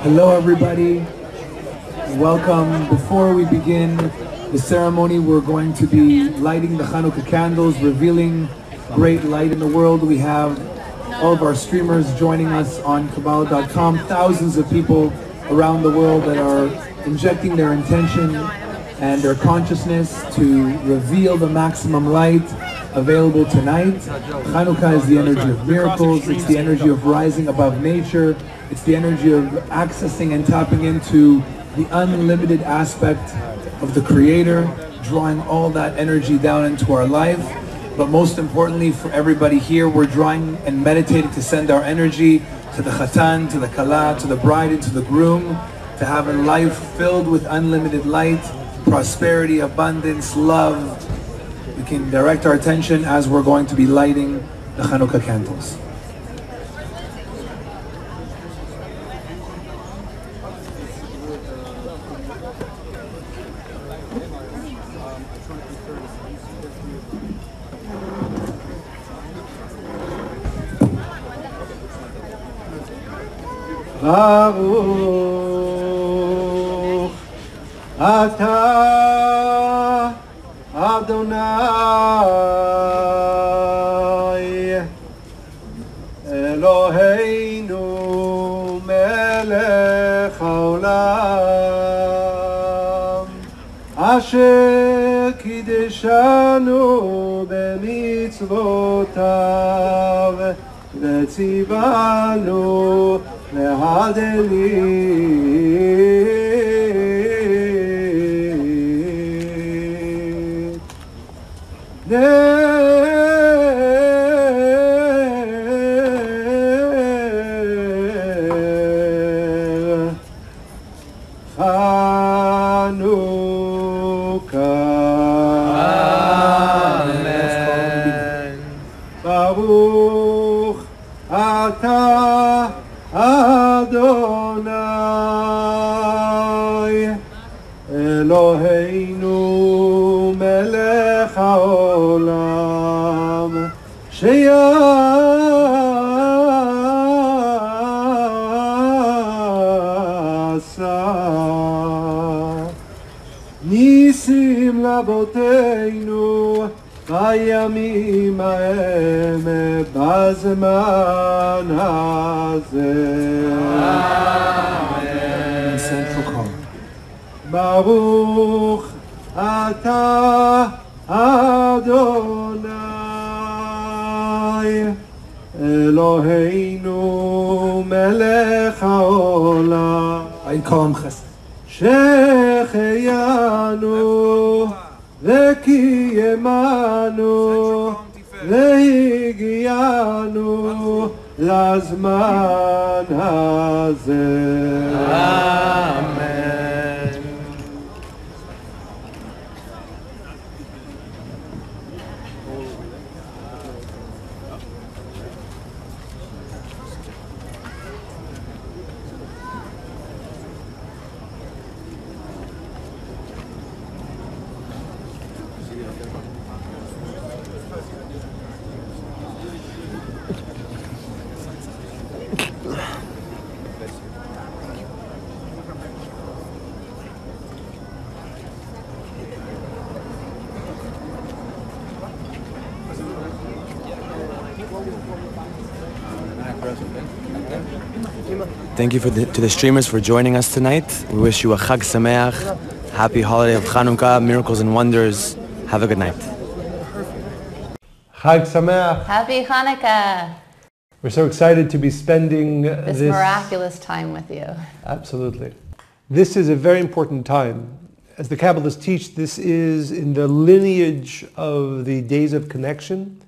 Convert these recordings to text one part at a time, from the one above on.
Hello everybody, welcome. Before we begin the ceremony, we're going to be lighting the Chanukah candles, revealing great light in the world. We have all of our streamers joining us on Kabbalah.com, thousands of people around the world that are injecting their intention and their consciousness to reveal the maximum light available tonight. Chanukah is the energy of miracles, it's the energy of rising above nature, it's the energy of accessing and tapping into the unlimited aspect of the Creator, drawing all that energy down into our life. But most importantly for everybody here, we're drawing and meditating to send our energy to the Khatan, to the Kala, to the bride and to the groom, to have a life filled with unlimited light, prosperity, abundance, love. We can direct our attention as we're going to be lighting the Chanukah candles. Baruch Atah Adonai Eloheinu melech haolam asher kideshanu b'mitzvotav v'tzivanu lehadelit Chanukah. Amen. Baruch Atah Adonai Eloheinu melech haolam she'asa nisim laboteinu בימים ההם בזמן הזה. Amen. Central call. ברוך אתה אדוני אלוהינו מלך העולם. I call him Chesed. שהחיינו וקיימנו והגיענו לזמן הזה. Amen. Thank you to the streamers for joining us tonight. We wish you a Chag Sameach, happy holiday of Chanukah, miracles and wonders. Have a good night. Chag Sameach. Happy Hanukkah. We're so excited to be spending This miraculous time with you. Absolutely. This is a very important time. As the Kabbalists teach, this is in the lineage of the days of connection,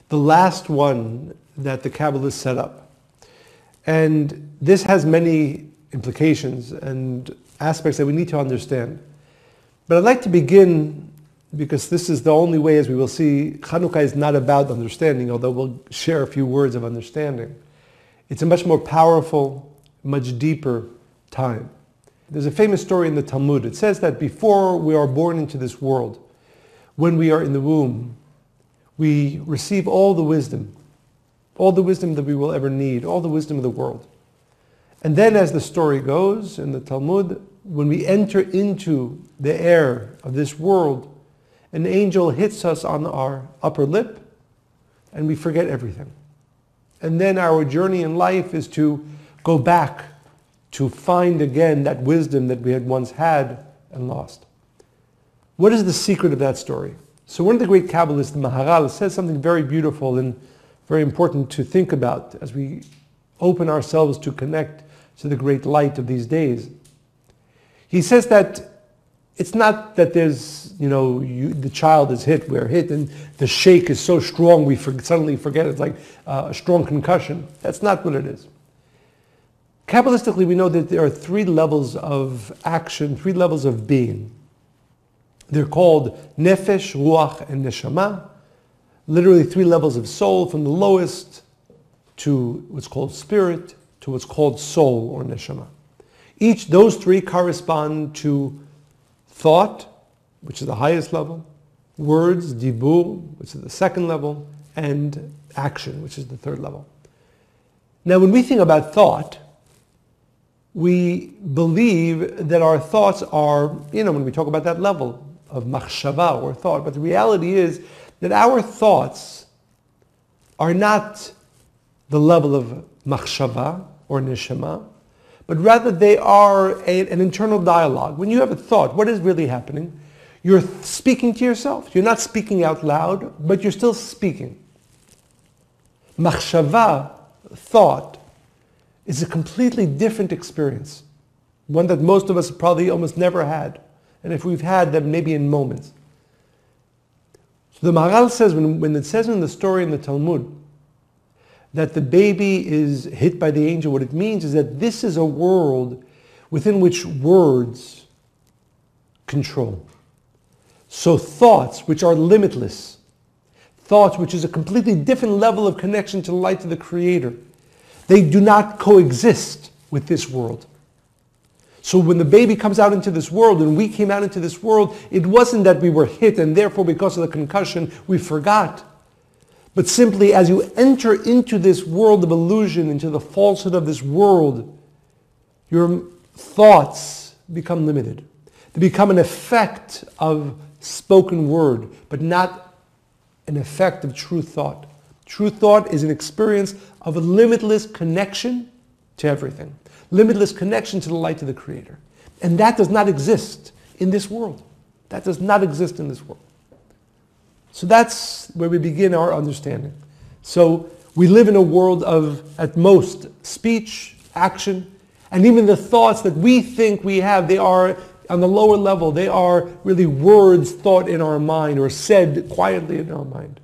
the last one that the Kabbalists set up. And this has many implications and aspects that we need to understand. But I'd like to begin, because this is the only way, as we will see, Chanukah is not about understanding, although we'll share a few words of understanding. It's a much more powerful, much deeper time. There's a famous story in the Talmud. It says that before we are born into this world, when we are in the womb, we receive all the wisdom that we will ever need, all the wisdom of the world. And then as the story goes in the Talmud, when we enter into the air of this world, an angel hits us on our upper lip and we forget everything. And then our journey in life is to go back to find again that wisdom that we had once had and lost. What is the secret of that story? So one of the great Kabbalists, the Maharal, says something very beautiful and very important to think about as we open ourselves to connect to the great light of these days. He says that it's not that there's, the child is hit, we're hit, and the shake is so strong we suddenly forget it's like a strong concussion. That's not what it is. Kabbalistically, we know that there are 3 levels of action, 3 levels of being. They're called nefesh, ruach, and neshama. Literally 3 levels of soul, from the lowest to what's called spirit to what's called soul or neshama. Those 3 correspond to thought, which is the highest level, words, dibur, which is the 2nd level, and action, which is the 3rd level. Now, when we think about thought, we believe that our thoughts are, when we talk about that level of machshava or thought, but the reality is that our thoughts are not the level of machshava or neshama, but rather they are an internal dialogue. When you have a thought, what is really happening? You're speaking to yourself. You're not speaking out loud, but you're still speaking. Machshava, thought, is a completely different experience. One that most of us probably almost never had. And if we've had them, maybe in moments. So the Maharal says, when it says in the story in the Talmud, that the baby is hit by the angel, what it means is that this is a world within which words control. So thoughts, which are limitless, thoughts which is a completely different level of connection to the light of the Creator, they do not coexist with this world. So when the baby comes out into this world, and we came out into this world, it wasn't that we were hit and therefore because of the concussion we forgot. But simply as you enter into this world of illusion, into the falsehood of this world, your thoughts become limited. They become an effect of spoken word, but not an effect of true thought. True thought is an experience of a limitless connection to everything. Limitless connection to the light of the Creator. And that does not exist in this world. That does not exist in this world. So that's where we begin our understanding. So we live in a world of, at most, speech, action, and even the thoughts that we think we have, they are on the lower level. They are really words thought in our mind or said quietly in our mind.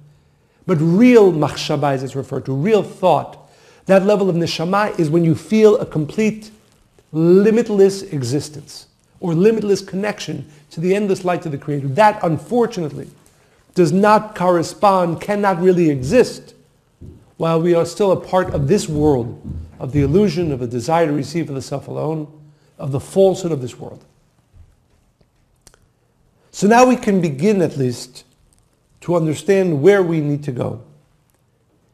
But real machshava, as it's referred to, real thought, that level of neshama is when you feel a complete, limitless existence or limitless connection to the endless light of the Creator. That, unfortunately, does not correspond, cannot really exist while we are still a part of this world, of the illusion, of the desire to receive for the self alone, of the falsehood of this world. So now we can begin at least to understand where we need to go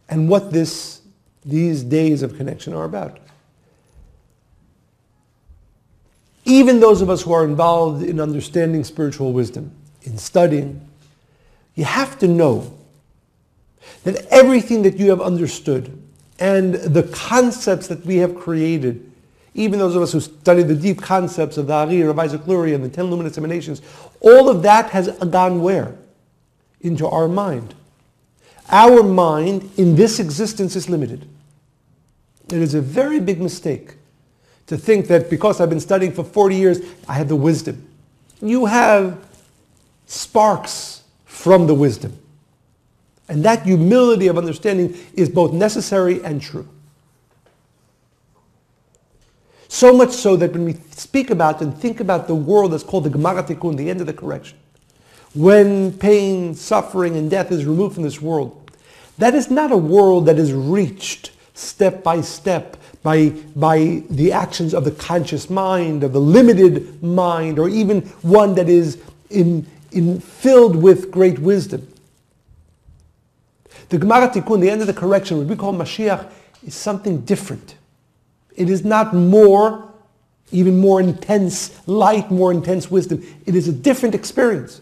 and what these days of connection are about. Even those of us who are involved in understanding spiritual wisdom, in studying, you have to know that everything that you have understood and the concepts that we have created, even those of us who study the deep concepts of the Ari, of Isaac Lurie, and the 10 luminous emanations, all of that has gone where? Into our mind. Our mind in this existence is limited. It is a very big mistake to think that because I've been studying for 40 years, I have the wisdom. You have sparks from the wisdom. And that humility of understanding is both necessary and true. So much so that when we speak about and think about the world that's called the Gemara Tikkun, the end of the correction, when pain, suffering, and death is removed from this world, that is not a world that is reached step by step by the actions of the conscious mind, of the limited mind, or even one that is filled with great wisdom. The Gemara Tikkun, the end of the correction, what we call Mashiach, is something different. It is not more, even more intense light, more intense wisdom. It is a different experience.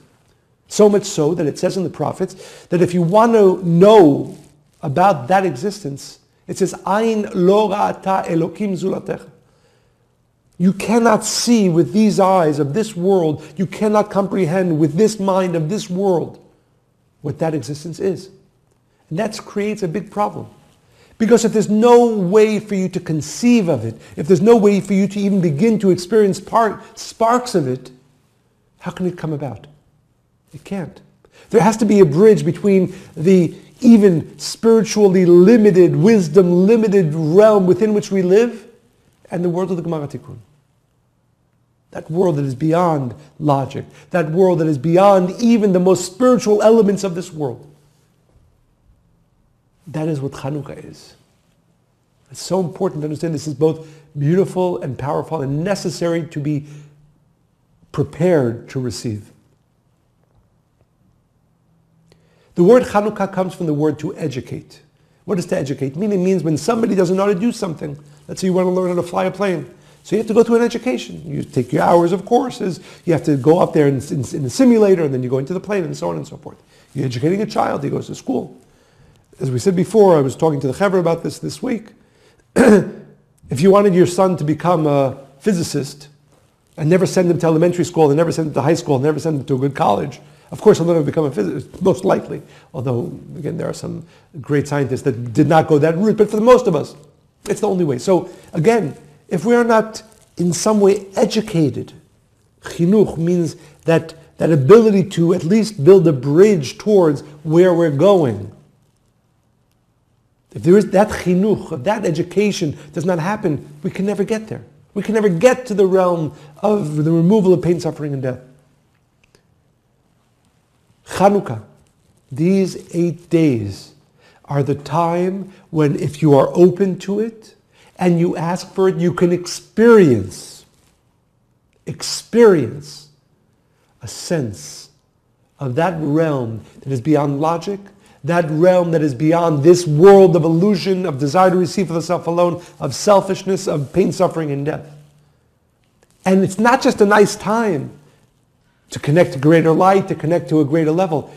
So much so that it says in the prophets that if you want to know about that existence, it says, Ain lo ra'ata Elokim zulatecha. You cannot see with these eyes of this world, you cannot comprehend with this mind of this world what that existence is. And that creates a big problem. Because if there's no way for you to conceive of it, if there's no way for you to even begin to experience sparks of it, how can it come about? It can't. There has to be a bridge between the even spiritually limited, wisdom limited realm within which we live and the world of the Gemara Tikkun. That world that is beyond logic. That world that is beyond even the most spiritual elements of this world. That is what Chanukah is. It's so important to understand this is both beautiful and powerful and necessary to be prepared to receive. The word Chanukah comes from the word to educate. What does to educate mean? It means when somebody doesn't know how to do something. Let's say you want to learn how to fly a plane. So you have to go to an education. You take your hours of courses. You have to go up there in the simulator, and then you go into the plane, and so on and so forth. You're educating a child. He goes to school. As we said before, I was talking to the Chevra about this week. If you wanted your son to become a physicist and never send him to elementary school, and never send him to high school, and never send him to a good college, of course he'll never become a physicist, most likely. Although, again, there are some great scientists that did not go that route, but for the most of us, it's the only way. So, again, if we are not in some way educated, chinuch means that ability to at least build a bridge towards where we're going. If there is that chinuch, that education does not happen, we can never get there. We can never get to the realm of the removal of pain, suffering, and death. Chanukah, these 8 days, are the time when if you are open to it and you ask for it, you can experience a sense of that realm that is beyond logic, that realm that is beyond this world of illusion, of desire to receive for the self alone, of selfishness, of pain, suffering, and death. And it's not just a nice time to connect to greater light, to connect to a greater level.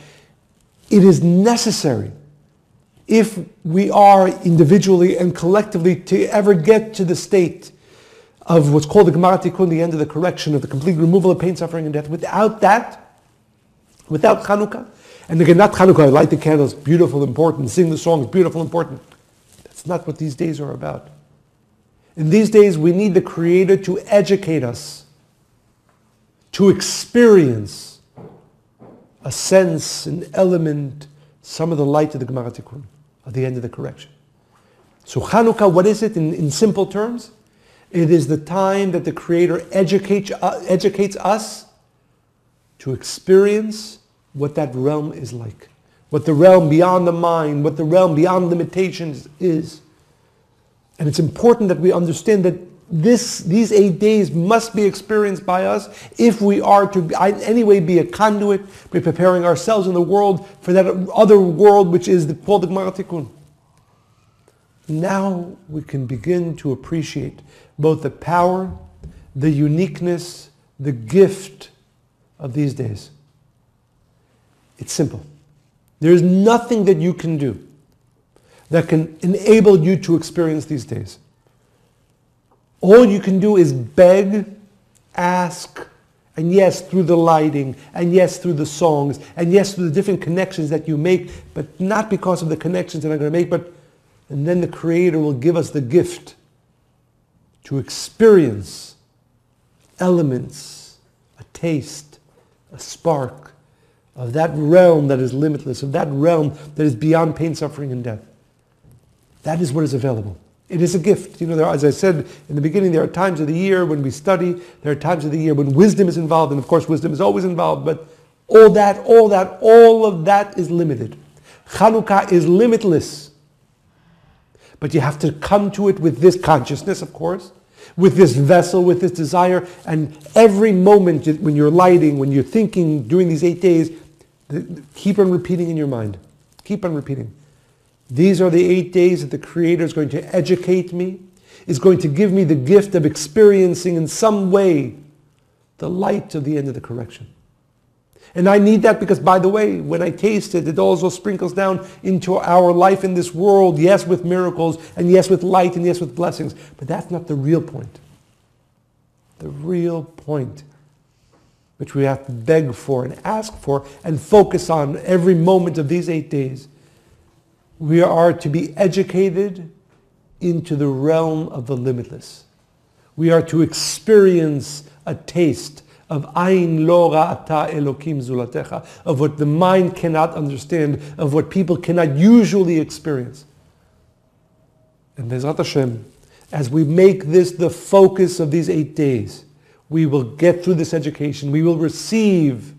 It is necessary if we are individually and collectively to ever get to the state of what's called the Gemara Tikkun, the end of the correction, of the complete removal of pain, suffering, and death. Without that, without Chanukah, and again, not Chanukah, light the candles, beautiful, important, sing the songs, beautiful, important. That's not what these days are about. In these days, we need the Creator to educate us, to experience a sense, an element, some of the light of the Gemara Tikkun, at the end of the correction. So Chanukah, what is it in simple terms? It is the time that the Creator educates us to experience what that realm is like. What the realm beyond the mind, what the realm beyond limitations is. And it's important that we understand that these 8 days must be experienced by us if we are to in any way be a conduit, be preparing ourselves in the world for that other world which is called the Gemara Tikkun. Now we can begin to appreciate both the power, the uniqueness, the gift of these days. It's simple. There is nothing that you can do that can enable you to experience these days. All you can do is beg, ask, and yes, through the lighting, and yes, through the songs, and yes, through the different connections that you make, but not because of the connections that I'm going to make, and then the Creator will give us the gift to experience elements, a taste, a spark of that realm that is limitless, of that realm that is beyond pain, suffering, and death. That is what is available. It is a gift. You know, as I said in the beginning, there are times of the year when we study, there are times of the year when wisdom is involved, and of course wisdom is always involved, but all of that is limited. Chanukah is limitless. But you have to come to it with this consciousness, of course, with this vessel, with this desire, and every moment when you're lighting, when you're thinking during these 8 days, keep on repeating in your mind. Keep on repeating. These are the 8 days that the Creator is going to educate me. is going to give me the gift of experiencing in some way the light of the end of the correction. And I need that because, by the way, when I taste it, it also sprinkles down into our life in this world, yes, with miracles, and yes, with light, and yes, with blessings. But that's not the real point. The real point, which we have to beg for and ask for and focus on every moment of these 8 days. We are to be educated into the realm of the limitless. We are to experience a taste of Ain lo ra'ata Elokim zulatecha, of what the mind cannot understand, of what people cannot usually experience. And Bezrat Hashem, as we make this the focus of these 8 days, we will get through this education. We will receive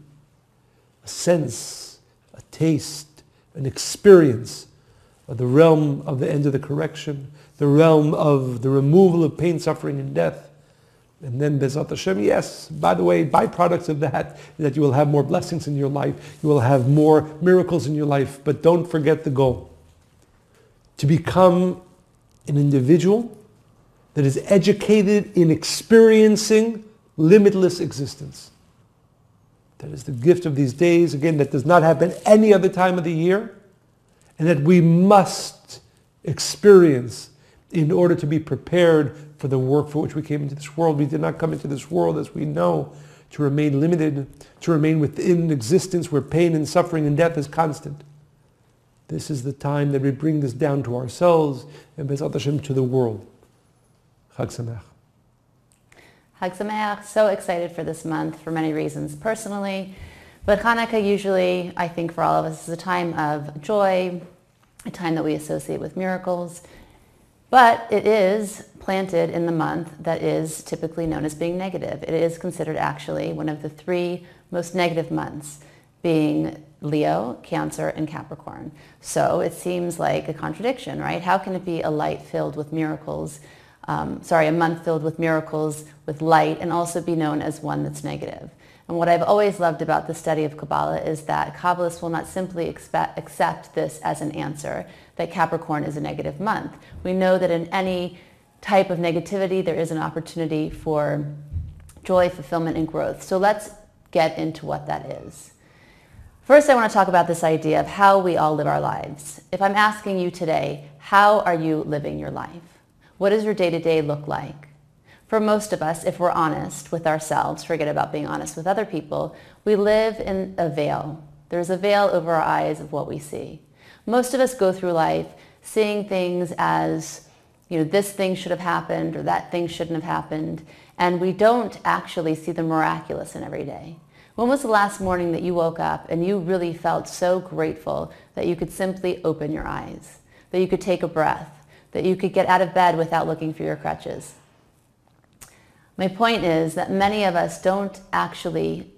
a sense, a taste, an experience of the realm of the end of the correction, the realm of the removal of pain, suffering, and death. And then Bezrat Hashem, yes, by the way, byproducts of that you will have more blessings in your life. You will have more miracles in your life. But don't forget the goal. To become an individual that is educated in experiencing limitless existence. That is the gift of these days. Again, that does not happen any other time of the year. And that we must experience in order to be prepared for the work for which we came into this world. We did not come into this world, as we know, to remain limited, to remain within existence where pain and suffering and death is constant. This is the time that we bring this down to ourselves and Bezrat Hashem to the world. Chag Sameach. Chag Sameach. So excited for this month for many reasons personally. But Chanukah usually, I think for all of us, is a time of joy, a time that we associate with miracles. But it is planted in the month that is typically known as being negative. It is considered actually one of the 3 most negative months, being Leo, Cancer, and Capricorn. So it seems like a contradiction, right? How can it be a light filled with miracles, a month filled with miracles, with light, and also be known as one that's negative? And what I've always loved about the study of Kabbalah is that Kabbalists will not simply accept this as an answer, that Capricorn is a negative month. We know that in any type of negativity, there is an opportunity for joy, fulfillment, and growth. So let's get into what that is. First, I want to talk about this idea of how we all live our lives. If I'm asking you today, how are you living your life? What does your day-to-day look like? For most of us, if we're honest with ourselves, forget about being honest with other people, we live in a veil. There's a veil over our eyes of what we see. Most of us go through life seeing things as, this thing should have happened or that thing shouldn't have happened, and we don't actually see the miraculous in every day. When was the last morning that you woke up and you really felt so grateful that you could simply open your eyes, that you could take a breath, that you could get out of bed without looking for your crutches? My point is that many of us don't actually,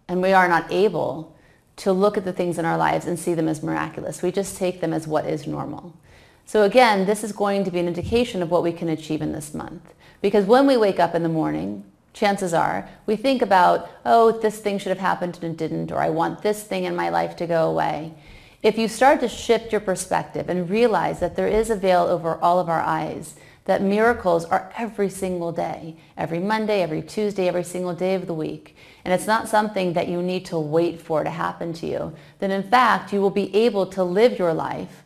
and we are not able to look at the things in our lives and see them as miraculous. We just take them as what is normal. So again, this is going to be an indication of what we can achieve in this month. Because when we wake up in the morning, chances are we think about, oh, this thing should have happened and it didn't, or I want this thing in my life to go away. If you start to shift your perspective and realize that there is a veil over all of our eyes, that miracles are every single day, every Monday, every Tuesday, every single day of the week, and it's not something that you need to wait for to happen to you, then in fact you will be able to live your life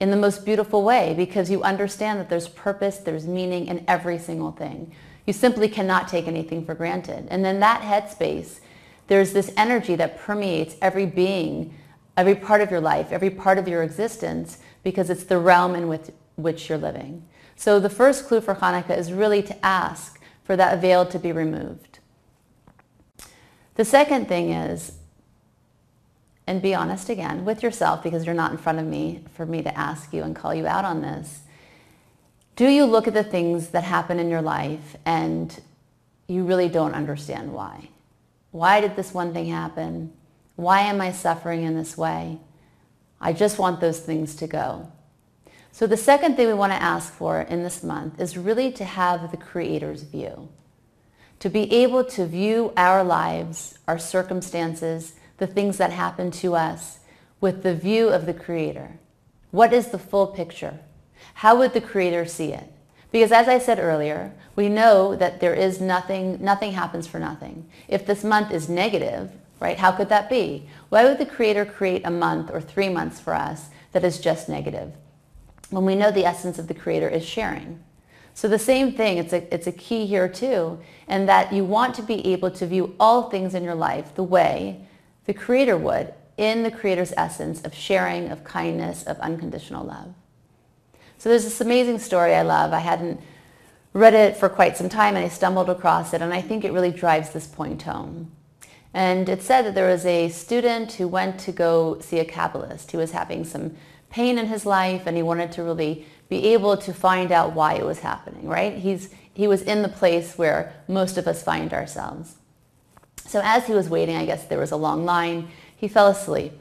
in the most beautiful way because you understand that there's purpose, there's meaning in every single thing. You simply cannot take anything for granted. And in that headspace, there's this energy that permeates every being, every part of your life, every part of your existence, because it's the realm in which you're living. So the first clue for Chanukah is really to ask for that veil to be removed. The second thing is, and be honest again with yourself because you're not in front of me for me to ask you and call you out on this. Do you look at the things that happen in your life and you really don't understand why? Why did this one thing happen? Why am I suffering in this way? I just want those things to go. So the second thing we want to ask for in this month is really to have the Creator's view. To be able to view our lives, our circumstances, the things that happen to us with the view of the Creator. What is the full picture? How would the Creator see it? Because as I said earlier, we know that there is nothing happens for nothing. If this month is negative, right, how could that be? Why would the Creator create a month or 3 months for us that is just negative, when we know the essence of the Creator is sharing? So the same thing, it's a key here too, and that you want to be able to view all things in your life the way the Creator would, in the Creator's essence of sharing, of kindness, of unconditional love. So there's this amazing story I love. I hadn't read it for quite some time and I stumbled across it, and I think it really drives this point home. And it said that there was a student who went to go see a Kabbalist. He was having some pain in his life and he wanted to really be able to find out why it was happening, right? He was in the place where most of us find ourselves. So as he was waiting, I guess there was a long line, he fell asleep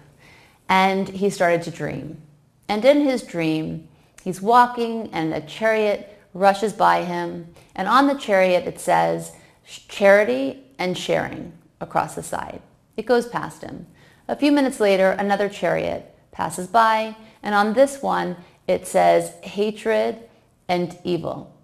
and he started to dream. And in his dream, he's walking and a chariot rushes by him. And on the chariot, it says charity and sharing across the side. It goes past him. A few minutes later, another chariot passes by. And on this one, it says hatred and evil.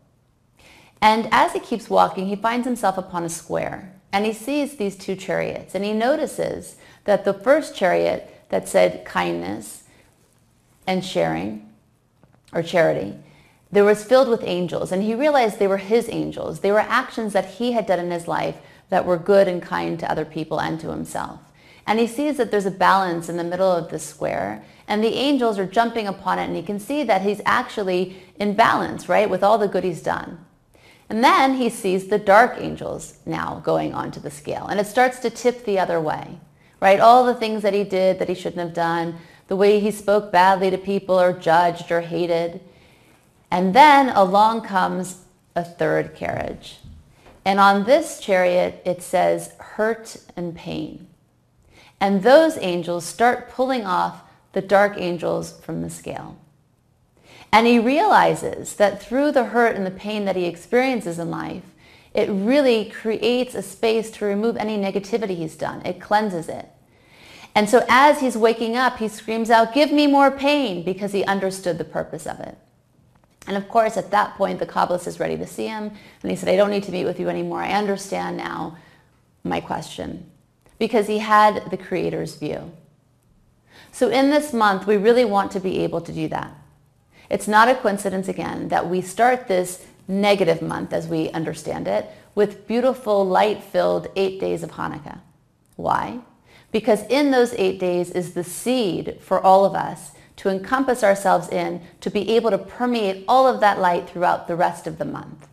And as he keeps walking, he finds himself upon a square. And he sees these two chariots. And he notices that the first chariot that said kindness and sharing, or charity, there was filled with angels. And he realized they were his angels. They were actions that he had done in his life that were good and kind to other people and to himself. And he sees that there's a balance in the middle of this square, and the angels are jumping upon it, and he can see that he's actually in balance, right, with all the good he's done. And then he sees the dark angels now going onto the scale, and it starts to tip the other way, right? All the things that he did that he shouldn't have done, the way he spoke badly to people or judged or hated. And then along comes a third carriage. And on this chariot, it says hurt and pain. And those angels start pulling off the dark angels from the scale. And he realizes that through the hurt and the pain that he experiences in life, it really creates a space to remove any negativity he's done. It cleanses it. And so as he's waking up, he screams out, "Give me more pain," because he understood the purpose of it. And of course, at that point, the Kabbalist is ready to see him. And he said, "I don't need to meet with you anymore. I understand now my question." Because he had the Creator's view. So in this month, we really want to be able to do that. It's not a coincidence, again, that we start this negative month, as we understand it, with beautiful, light-filled 8 days of Hanukkah. Why? Because in those 8 days is the seed for all of us to encompass ourselves in, to be able to permeate all of that light throughout the rest of the month.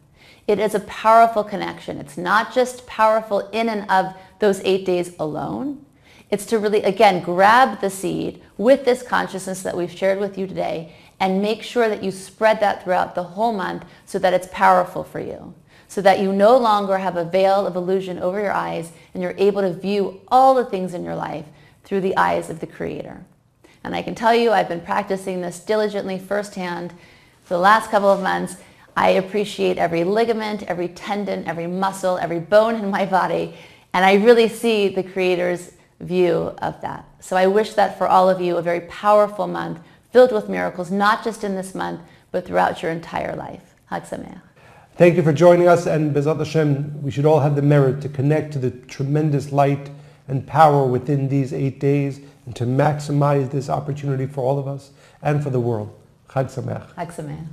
It is a powerful connection. It's not just powerful in and of those 8 days alone. It's to really, again, grab the seed with this consciousness that we've shared with you today and make sure that you spread that throughout the whole month so that it's powerful for you, so that you no longer have a veil of illusion over your eyes and you're able to view all the things in your life through the eyes of the Creator. And I can tell you, I've been practicing this diligently firsthand for the last couple of months. I appreciate every ligament, every tendon, every muscle, every bone in my body, and I really see the Creator's view of that. So I wish that for all of you, a very powerful month filled with miracles, not just in this month, but throughout your entire life. Chag Sameach. Thank you for joining us, and B'ezrat Hashem, we should all have the merit to connect to the tremendous light and power within these 8 days and to maximize this opportunity for all of us and for the world. Chag Sameach. Chag Sameach.